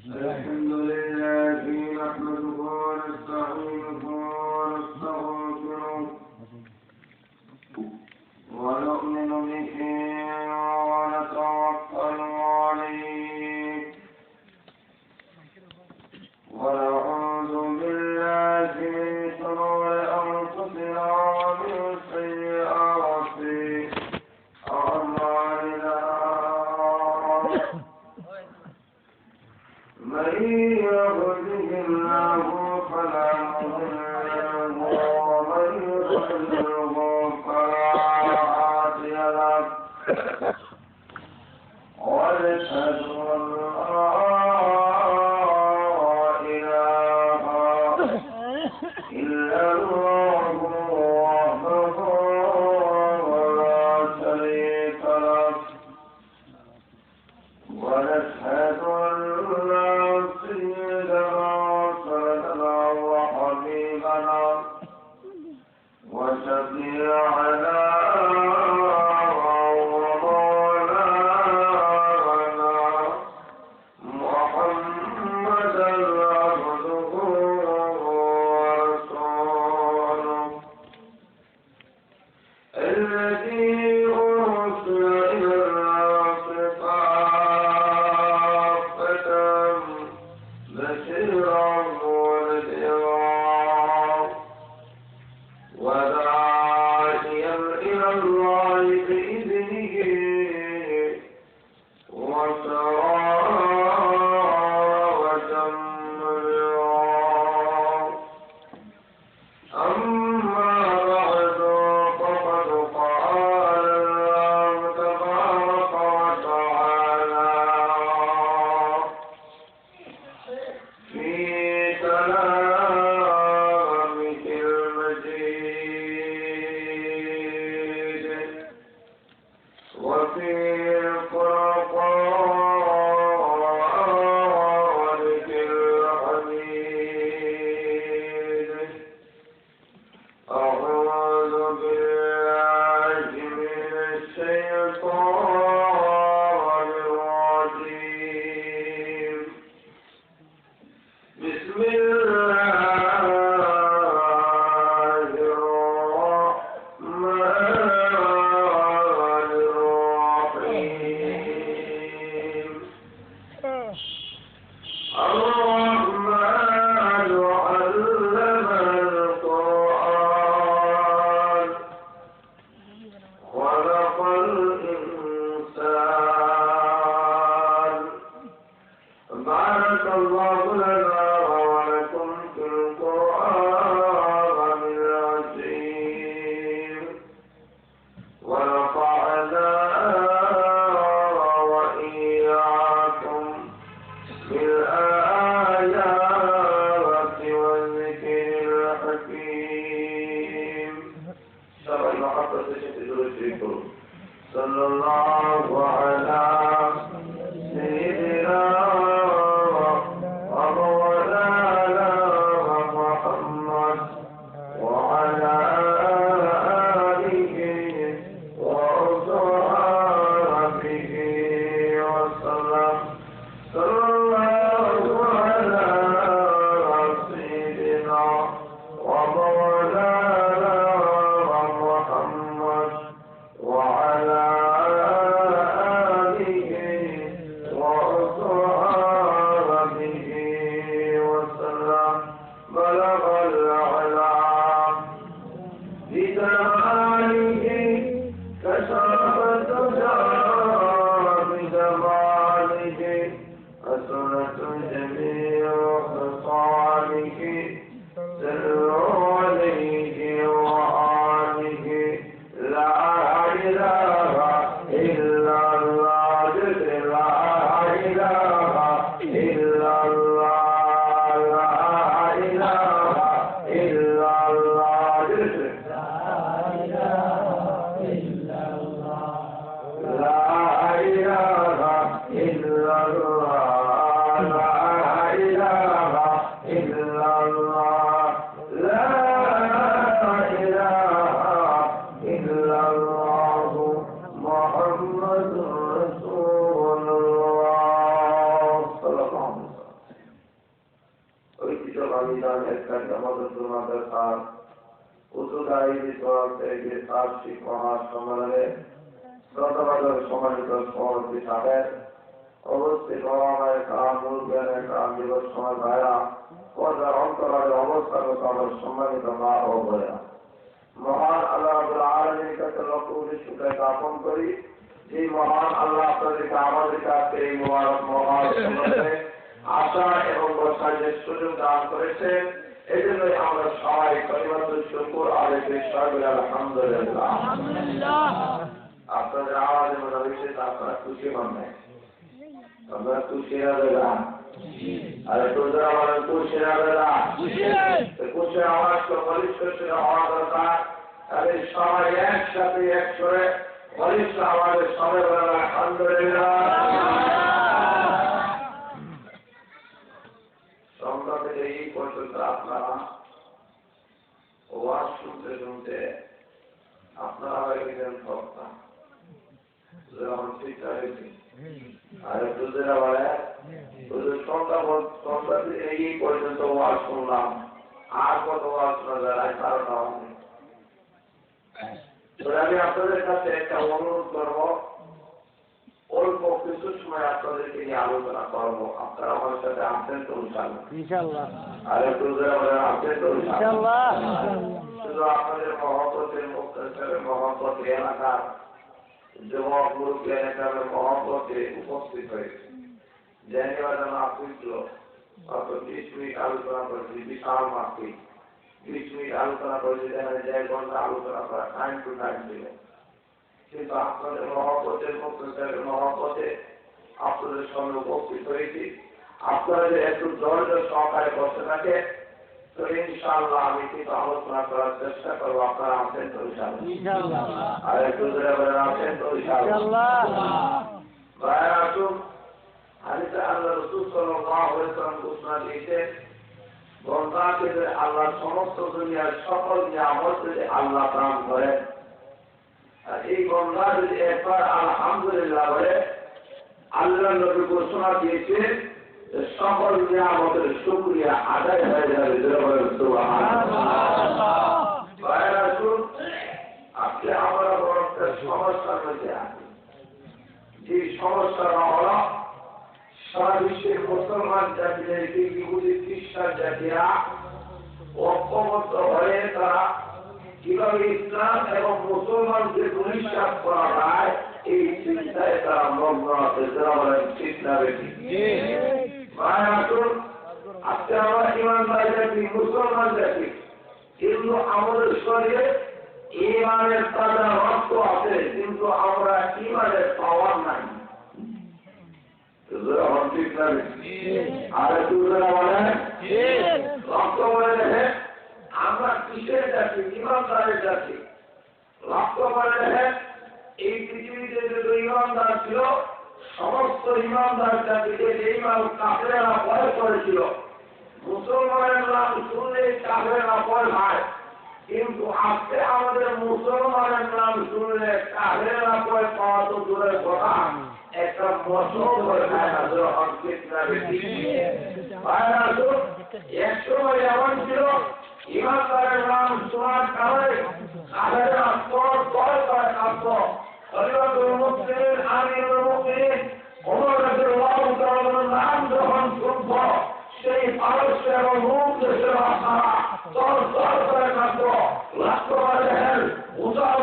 الحمد لله نحمده ونستعينه ونستغفره ونؤمن به ونتوكل عليه ونعوذ بالله من شرور أنفسنا ومن سيئات أعمالنا من يهده الله فلا مضل له ومن يضلله فلا هادي له ونشهد أن لا إله إلا الله وحده لا شريك له ونشهد أن سيدنا وسندنا وحبيبنا وشفيعنا ومولانا محمدا عبده ورسوله الذي أرسل إلى الناس كافة بشيرا ونذيرا وداعيا إلى الله بإذنه وسراجا منيرا أما بعد فقد قال الله تبارك وتعالى في كلامه المجيد وفي قرآنه الحميد أعوذ بالله من الشيطان الرجيم بسم الله الرحمن الرحيم الرحمن علم القرآن خلق الإنسان بارك الله لنا ولكم في القرآن العظيم ونفعنا وإياكم بالآيات والذكر الحكيم سبع محبة شكرا صلى الله على سيدنا ومولانا محمد وعلى آله وصحبه وسلم صلى الله على سيدنا ومولانا محمد وعلى আয়োজিত এই বার্ষিক মহাসম্মেলনে গতবারের সম্মানিত সভাপতি সাহেব অবস্থিত আমাদের কাম মুরব্বিয়ানের কাম দিবস সময় ভাইরা পর্দার অন্তরালে অবস্থাগত আমার সম্মানিত মা ও বোনেরা, মহান আল্লাহ রাব্বুল আলামিনের কাছে লক্ষ কোটি শুকরিয়া জ্ঞাপন করি যে মহান আল্লাহ আপনাদেরকে আমাদের কাছে এই মুবারক মহাসম্মেলনে আসা এবং বসার যে সুযোগ দান করেছেন, এই জন্যই আমরা সবাই কালিমাতুল শুকর আদায় করি সবাই আলহামদুলিল্লাহ। আপনাদের আওয়াজের মধ্যে বিশেষ আপনারা খুশি হন নাই? আপনারা খুশি হবে না? আরে তোদের আমাদের খুশি হবে না? খুশি আওয়াজ তো বলিষ্ঠ হওয়া দরকার। তাহলে সবাই একসাথে এক করে বলিষ্ঠ আমাদের সবাই বলেন আলহামদুলিল্লাহ। সন্ধ্যা থেকে এই পর্যন্ত আপনারা ওয়াজ শুনতে শুনতে আপনারা হয়ে গেলেন ভক্তা। আর দুধেরা বলে সন্ধ্যা থেকে এই পর্যন্ত ওয়াজ শুনলাম, আর কত ওয়াজ শোনা যায় কারণ আমি আপনাদের কাছে একটা অনুরোধ করবো, অল্প কিছু সময় আপনাদেরকে নিয়ে আলোচনা করবো। আপনারা আমার সাথে আসেন তো ইনশাআল্লাহ? আর একটু আসেন তো ইনশাআল্লাহ? শুধু আপনাদের মহব্বতের মুক্তের মহব্বত এলাকার যুবক মুরব্বী এলাকার মহব্বতে উপস্থিত হয়েছে। জানিবার জন্য আসছিল অত 20 মিনিট আলোচনা করেছি, বিশাল মাফিক 20 মিনিট আলোচনা করেছি, যেখানে 1 ঘন্টা আলোচনা করা টাইম টু টাইম ছিল। কিন্তু আপনাদের মহব্বতের মুক্তের মহব্বতে আপনাদের সামনে উপস্থিত হয়েছি। আপনারা যে একটু ধৈর্য সহকারে বসে থাকে তো ইনশাআল্লাহ আমি কিন্তু আলোচনা করার চেষ্টা করবো। আপনারা আসেন তো ইনশাআল্লাহ? আর একটু ধরে আসেন তো ইনশাআল্লাহ? ভাইরা আসুন, হাদিসে আল্লাহ রাসূল সাল্লাল্লাহু আলাইহি ওয়াসাল্লাম ঘোষণা দিয়েছেন, বান্দাকে যে আল্লাহ সমস্ত দুনিয়ার সকল নিয়ামত যদি আল্লাহ দান করেন, আর এই বান্দা যদি একবার আলহামদুলিল্লাহ বলে, আল্লাহ নবী ঘোষণা দিয়েছে সকল নিয়ামতের শুকরিয়া আদায় হয়ে যাবে। আজকে আমরা বড় একটা সমস্যার মধ্যে আছি। যে সমস্যাটা হল সারা বিশ্বের মুসলমান জাতিদেরকে ইহুদি খ্রিস্টান জাতিরা ঐক্যবদ্ধ হয়ে তারা কিভাবে ইসলাম এবং মুসলমানকে ধূলিসাৎ করা যায় এই চিন্তায় তারা মগ্ন আছে। যারা বলেন ঠিক না বেশি? আজকে আমরা ইমানদার জাতি, মুসলমান জাতি, কিন্তু আমাদের শরীরে ইমানের তাজা রক্ত আছে, কিন্তু আমরা ইমানের পাওয়ার নাই। ঠিক না বেশি? আর একটু বলেন রক্ত বলে দেখে আমরা কিসের জাতি? ইমানদারের জাতি। লক্ষ্য করে দেখেন এই পৃথিবীতে যে ইমানদার ছিল, সমস্ত ইমানদার জাতিকে যেই মানুষ কাফেরেরা ভয় করেছিল, মুসলমানের নাম শুনলে কাফেরেরা ভয় পায়। কিন্তু আজকে আমাদের মুসলমানের নাম শুনলে কাফেরেরা ভয় পাওয়া তো দূরের কথা, একটা মশল ভয় খায় না। এক সময় এমন ছিল ইমানদারের নাম শোনার কারণে কাফেরেরা পর ভয় করে কাঁপত। খলিফাতুল মুসলিমিন আমিরুল মুমিনিন ওমর রাদিয়াল্লাহু তাআলার নাম যখন শুনব, সেই পারস্য এবং রোম দেশের বাদশারা তর তর করে কাঁপত। লক্ষ্য করে দেখেন উসামা